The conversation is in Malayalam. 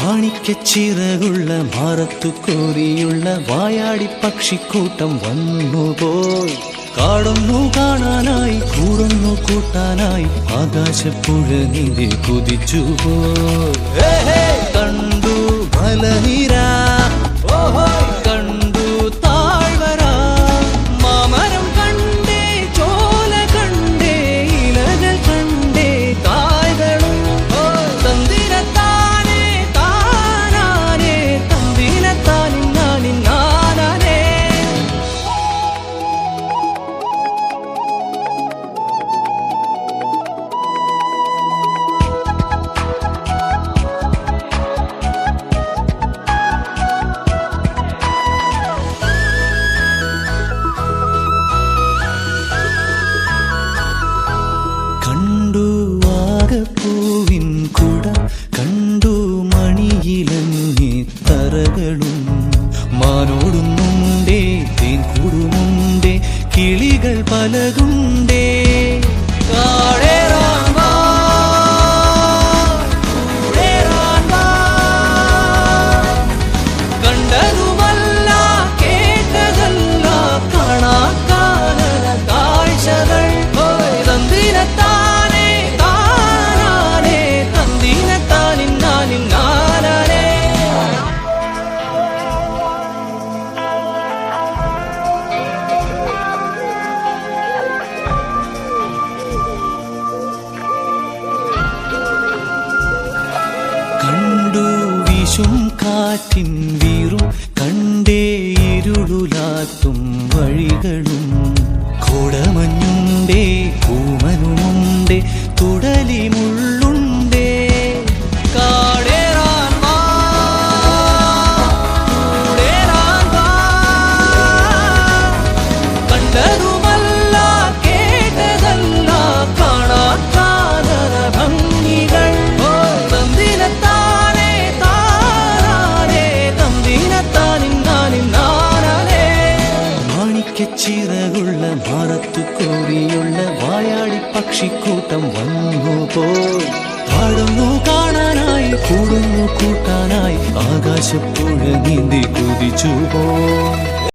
മാണിക്കച്ചിറകുള്ള മാറത്തു കോരിയുള്ള വായാടി പക്ഷിക്കൂട്ടം വന്നുപോയി. കാടൊന്നു കാണാനായി കൂടൊന്നു കൂട്ടാനായി ആകാശപ്പുഴ നീന്തി കുതിച്ചുപോയി. കണ്ടു മലനിര, കണ്ടു താഴ്വര, മാമരം കണ്ടേ, ചോല കണ്ടേ, ഇലകൾ കണ്ടേ, കായ്കളും തന്തിരത്താനേ താനാനേ, തന്തിരത്താനിന്നാനിന്നാനേ. പൂവിൻ കുട കണ്ടു മണിയിലങ്ങി തറകളും, മാനോടുന്നുണ്ടേ തേൻ കൂടുമുണ്ടേ, കിളികൾ പലകുണ്ടേ. കണ്ടതുമല്ല കേട്ടതല്ല കാണാക്കാനല കാഴ്ചകൾ തന്തിരത്താനേ താനാനേ, തന്തിരത്താനിന്നാനിന്നാനേ. കണ്ടു വീശും കാറ്റിൻ വീറും, കണ്ടേ ഇരുളുലാത്തും വഴികളും, കോടമഞ്ഞുണ്ടേ പൂമനുമുണ്ടേ, തുടലി മുള്ളുണ്ടേ. കാടേറാൻ വാ, കൂടേറാൻ വാ. കണ്ടതുമല്ല കേട്ടതല്ല കാണാക്കാനല ഭംഗികൾ തന്തിരത്താനേ താനാനേ, തന്തിരത്താനിന്നാനിന്നാനേ. മാണിക്കച്ചിറകുള്ള മാറത്തു കോരിയുള്ള വായാടി പക്ഷിക്കൂട്ടം വന്നുപോയി. കാടൊന്നു കാണാനായി കൂടുന്നു കൂട്ടാനായി ആകാശപ്പുഴ നീന്തി കുതിച്ചുപോയി.